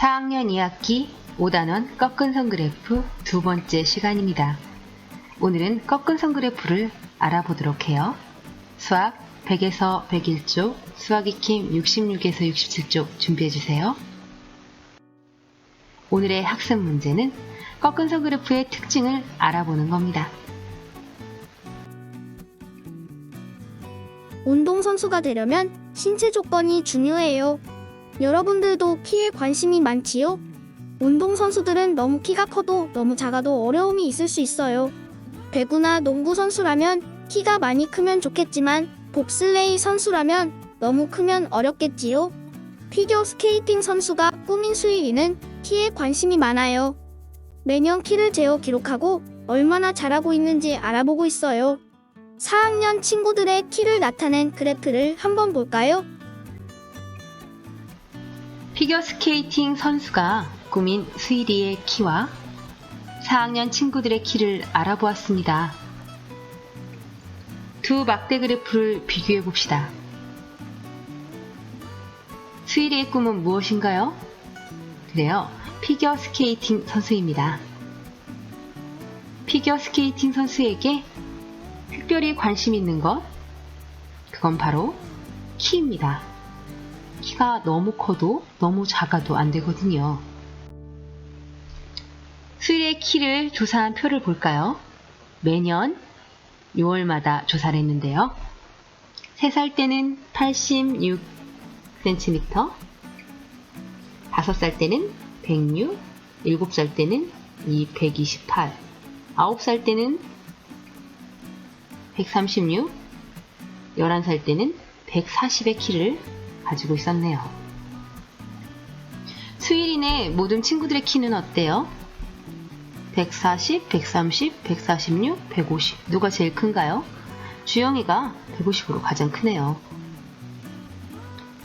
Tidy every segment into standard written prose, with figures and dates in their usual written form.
4학년 2학기 5단원 꺾은선 그래프 두 번째 시간입니다. 오늘은 꺾은선 그래프를 알아보도록 해요. 수학 100에서 101쪽, 수학 익힘 66에서 67쪽 준비해주세요. 오늘의 학습 문제는 꺾은선 그래프의 특징을 알아보는 겁니다. 운동선수가 되려면 신체 조건이 중요해요. 여러분들도 키에 관심이 많지요? 운동선수들은 너무 키가 커도 너무 작아도 어려움이 있을 수 있어요. 배구나 농구 선수라면 키가 많이 크면 좋겠지만 봅슬레이 선수라면 너무 크면 어렵겠지요? 피겨 스케이팅 선수가 꿈인 수일이는 키에 관심이 많아요. 매년 키를 재어 기록하고 얼마나 잘하고 있는지 알아보고 있어요. 4학년 친구들의 키를 나타낸 그래프를 한번 볼까요? 피겨스케이팅 선수가 꿈인 수일이의 키와 4학년 친구들의 키를 알아보았습니다. 두 막대 그래프를 비교해 봅시다. 수일이의 꿈은 무엇인가요? 그래요, 피겨스케이팅 선수입니다. 피겨스케이팅 선수에게 특별히 관심 있는 것, 그건 바로 키입니다. 키가 너무 커도 너무 작아도 안 되거든요. 수일의 키를 조사한 표를 볼까요? 매년 6월마다 조사를 했는데요. 3살 때는 86cm, 5살 때는 106, 7살 때는 128, 9살 때는 136, 11살 때는 140의 키를 가지고 있었네요. 수일이네 모든 친구들의 키는 어때요? 140, 130, 146, 150 누가 제일 큰가요? 주영이가 150으로 가장 크네요.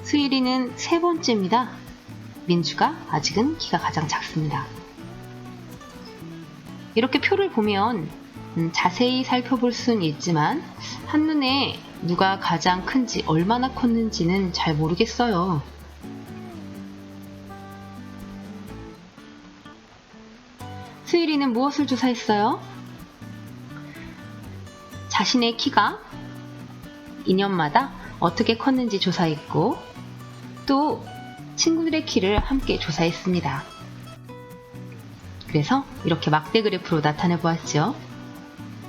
수일이는 세 번째입니다. 민주가 아직은 키가 가장 작습니다. 이렇게 표를 보면 자세히 살펴볼 수는 있지만 한눈에 누가 가장 큰지 얼마나 컸는지는 잘 모르겠어요. 수일이는 무엇을 조사했어요? 자신의 키가 2년마다 어떻게 컸는지 조사했고 또 친구들의 키를 함께 조사했습니다. 그래서 이렇게 막대 그래프로 나타내 보았죠.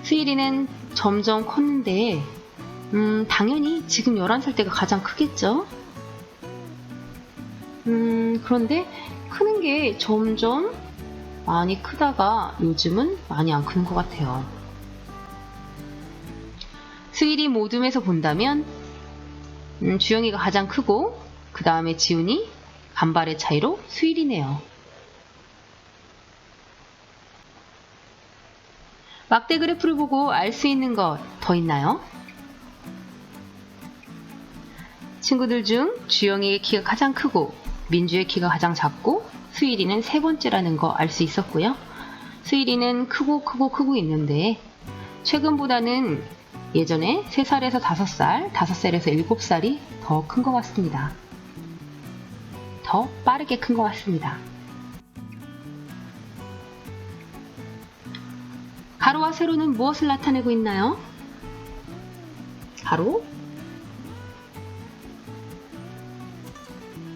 수일이는 점점 컸는데 당연히 지금 11살 때가 가장 크겠죠? 그런데 크는 게 점점 많이 크다가 요즘은 많이 안 크는 것 같아요. 수일이 모둠에서 본다면 주영이가 가장 크고 그 다음에 지훈이 간발의 차이로 수일이네요. 막대 그래프를 보고 알 수 있는 것 더 있나요? 친구들 중 주영이의 키가 가장 크고 민주의 키가 가장 작고 수일이는 세 번째라는 거 알 수 있었고요. 수일이는 크고 있는데 최근보다는 예전에 3살에서 5살, 5살에서 7살이 더 큰 것 같습니다. 더 빠르게 큰 것 같습니다. 가로와 세로는 무엇을 나타내고 있나요? 가로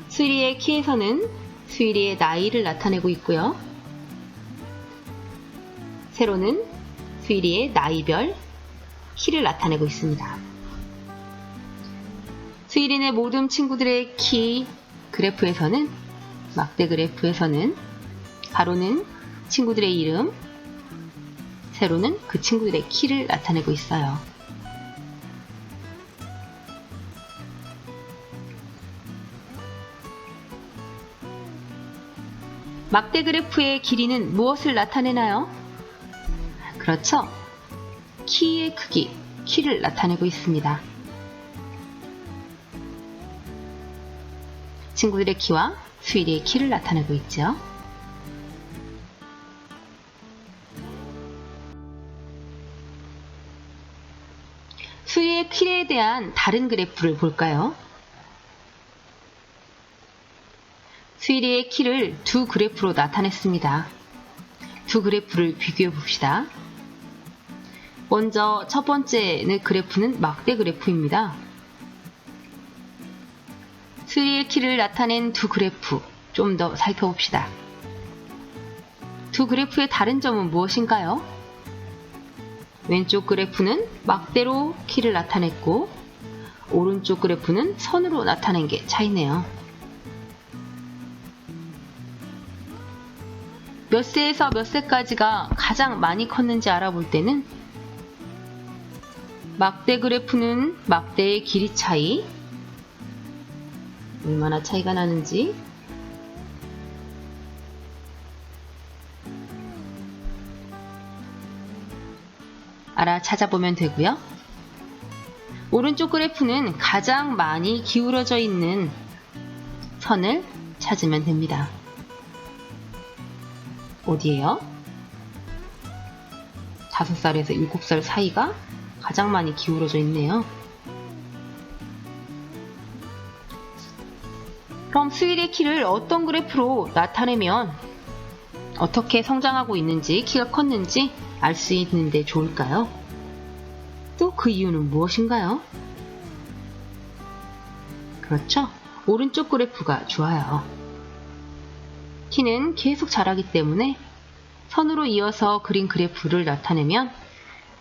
수일이의 키에서는 수일이의 나이를 나타내고 있고요. 세로는 수일이의 나이별 키를 나타내고 있습니다. 수일이네 모든 친구들의 키 그래프에서는 막대 그래프에서는 가로는 친구들의 이름, 세로는 그 친구들의 키를 나타내고 있어요. 막대 그래프의 길이는 무엇을 나타내나요? 그렇죠. 키의 크기, 키를 나타내고 있습니다. 친구들의 키와 수일이의 키를 나타내고 있죠. 수일이의 키에 대한 다른 그래프를 볼까요? 수일이의 키를 두 그래프로 나타냈습니다. 두 그래프를 비교해 봅시다. 먼저 첫 번째 그래프는 막대 그래프입니다. 수일이의 키를 나타낸 두 그래프 좀 더 살펴봅시다. 두 그래프의 다른 점은 무엇인가요? 왼쪽 그래프는 막대로 키를 나타냈고 오른쪽 그래프는 선으로 나타낸 게 차이네요. 몇 세에서 몇 세까지가 가장 많이 컸는지 알아볼 때는 막대 그래프는 막대의 길이 차이, 얼마나 차이가 나는지 찾아보면 되고요. 오른쪽 그래프는 가장 많이 기울어져 있는 선을 찾으면 됩니다. 어디예요? 5살에서 7살 사이가 가장 많이 기울어져 있네요. 그럼 수일의 키를 어떤 그래프로 나타내면 어떻게 성장하고 있는지, 키가 컸는지 알 수 있는데 좋을까요? 또 그 이유는 무엇인가요? 그렇죠. 오른쪽 그래프가 좋아요. 키는 계속 자라기 때문에 선으로 이어서 그린 그래프를 나타내면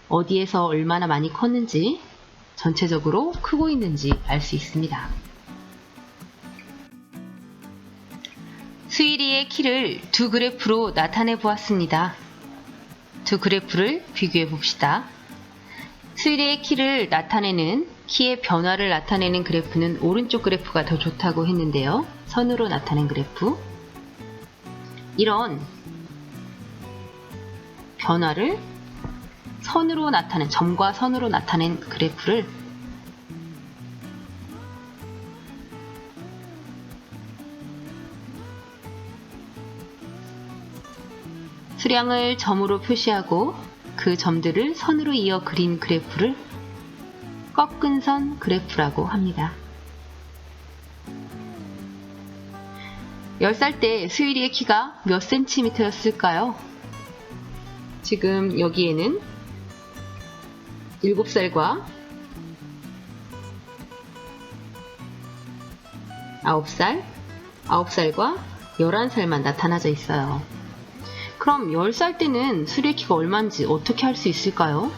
어디에서 얼마나 많이 컸는지, 전체적으로 크고 있는지 알 수 있습니다. 수일이의 키를 두 그래프로 나타내 보았습니다. 두 그래프를 비교해 봅시다. 수일이의 키를 나타내는 키의 변화를 나타내는 그래프는 오른쪽 그래프가 더 좋다고 했는데요. 선으로 나타낸 그래프. 이런 변화를 선으로 나타낸, 점과 선으로 나타낸 그래프를 수량을 점으로 표시하고 그 점들을 선으로 이어 그린 그래프를 꺾은 선 그래프라고 합니다. 10살 때 수일이의 키가 몇 cm였을까요? 지금 여기에는 7살과 9살, 9살과 11살만 나타나져 있어요. 그럼 10살 때는 수일이의 키가 얼마인지 어떻게 알 수 있을까요?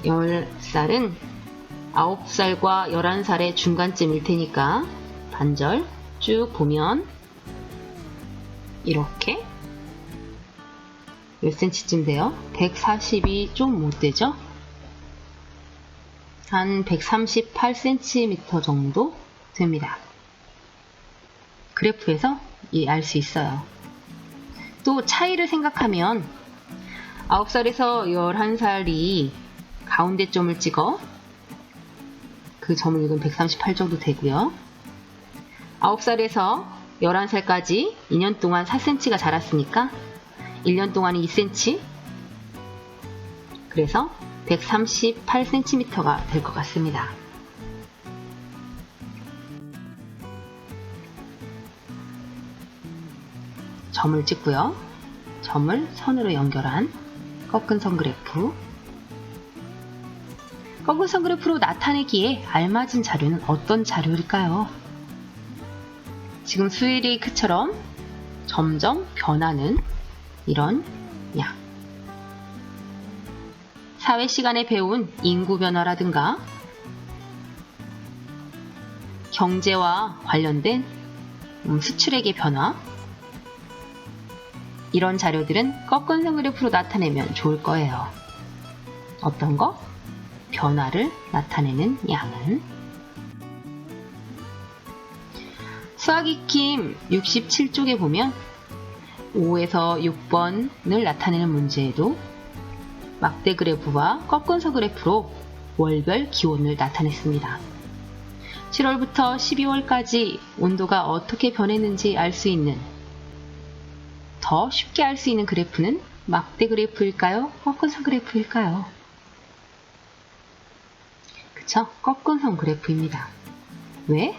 열 살은 9살과 11살의 중간쯤일 테니까 반절 쭉 보면 이렇게 몇 cm쯤 돼요? 140이 좀 못 되죠? 한 138cm 정도 됩니다. 그래프에서 알 수 있어요. 또 차이를 생각하면 9살에서 11살이 가운데 점을 찍어 그 점을 읽으면 138 정도 되고요. 9살에서 11살까지 2년 동안 4cm가 자랐으니까 1년 동안은 2cm, 그래서 138cm가 될 것 같습니다. 점을 찍고요. 점을 선으로 연결한 꺾은 선 그래프. 꺾은 선 그래프로 나타내기에 알맞은 자료는 어떤 자료일까요? 지금 수일이의 크처럼 점점 변하는 이런 양. 사회 시간에 배운 인구 변화라든가 경제와 관련된 수출액의 변화, 이런 자료들은 꺾은 선 그래프로 나타내면 좋을 거예요. 어떤 거? 변화를 나타내는 양은 수학 익힘 67쪽에 보면 5에서 6번을 나타내는 문제에도 막대 그래프와 꺾은 선 그래프로 월별 기온을 나타냈습니다. 7월부터 12월까지 온도가 어떻게 변했는지 알 수 있는, 더 쉽게 알 수 있는 그래프는 막대 그래프일까요? 꺾은 선 그래프일까요? 붙여 꺾은 선 그래프입니다. 왜?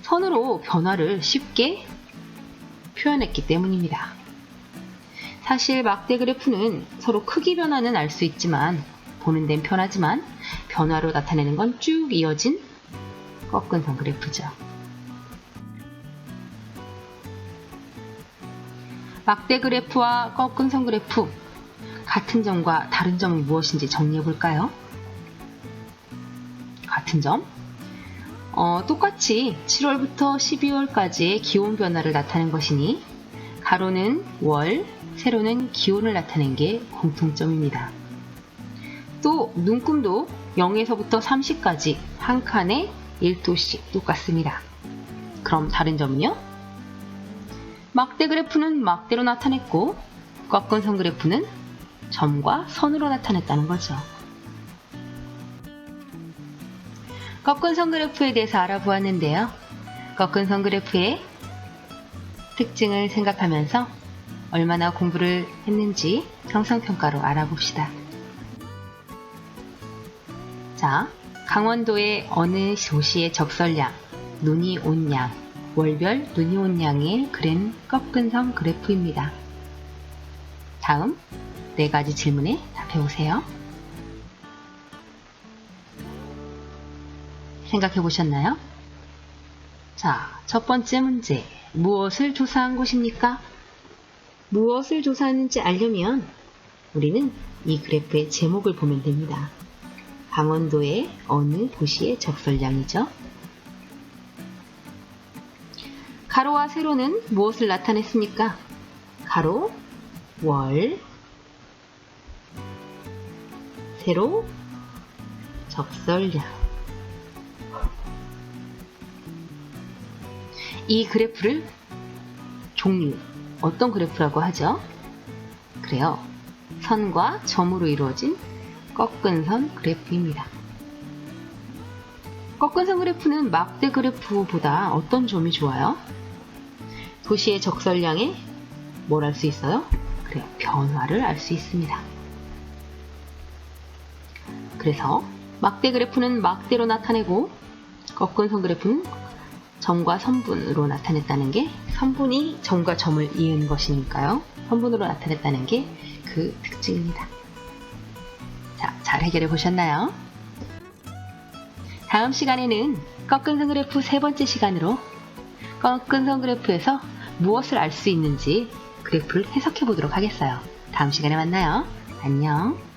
선으로 변화를 쉽게 표현했기 때문입니다. 사실 막대 그래프는 서로 크기 변화는 알 수 있지만 보는 데는 편하지만 변화로 나타내는 건 쭉 이어진 꺾은 선 그래프죠. 막대 그래프와 꺾은 선 그래프, 같은 점과 다른 점은 무엇인지 정리해 볼까요? 같은 점? 똑같이 7월부터 12월까지의 기온 변화를 나타낸 것이니 가로는 월, 세로는 기온을 나타낸 게 공통점입니다. 또 눈금도 0에서부터 30까지 한 칸에 1도씩 똑같습니다. 그럼 다른 점은요? 막대 그래프는 막대로 나타냈고 꺾은 선 그래프는 점과 선으로 나타냈다는 거죠. 꺾은 선 그래프에 대해서 알아보았는데요. 꺾은 선 그래프의 특징을 생각하면서 얼마나 공부를 했는지 형성평가로 알아봅시다. 자, 강원도의 어느 도시의 적설량, 눈이 온 양, 월별 눈이 온 양의 그랜 꺾은 선 그래프입니다. 다음 4가지 질문에 답해보세요. 생각해 보셨나요? 자, 첫 번째 문제. 무엇을 조사한 것입니까? 무엇을 조사했는지 알려면 우리는 이 그래프의 제목을 보면 됩니다. 강원도의 어느 도시의 적설량이죠? 가로와 세로는 무엇을 나타냈습니까? 가로, 월, 세로, 적설량. 이 그래프를 종류, 어떤 그래프라고 하죠? 그래요. 선과 점으로 이루어진 꺾은 선 그래프입니다. 꺾은 선 그래프는 막대 그래프보다 어떤 점이 좋아요? 도시의 적설량에 뭘 알 수 있어요? 그래요. 변화를 알 수 있습니다. 그래서 막대 그래프는 막대로 나타내고 꺾은 선 그래프는 점과 선분으로 나타냈다는 게 선분이 점과 점을 이은 것이니까요. 선분으로 나타냈다는 게 그 특징입니다. 자, 잘 해결해 보셨나요? 다음 시간에는 꺾은 선 그래프 3번째 시간으로 꺾은 선 그래프에서 무엇을 알 수 있는지 그래프를 해석해 보도록 하겠어요. 다음 시간에 만나요. 안녕.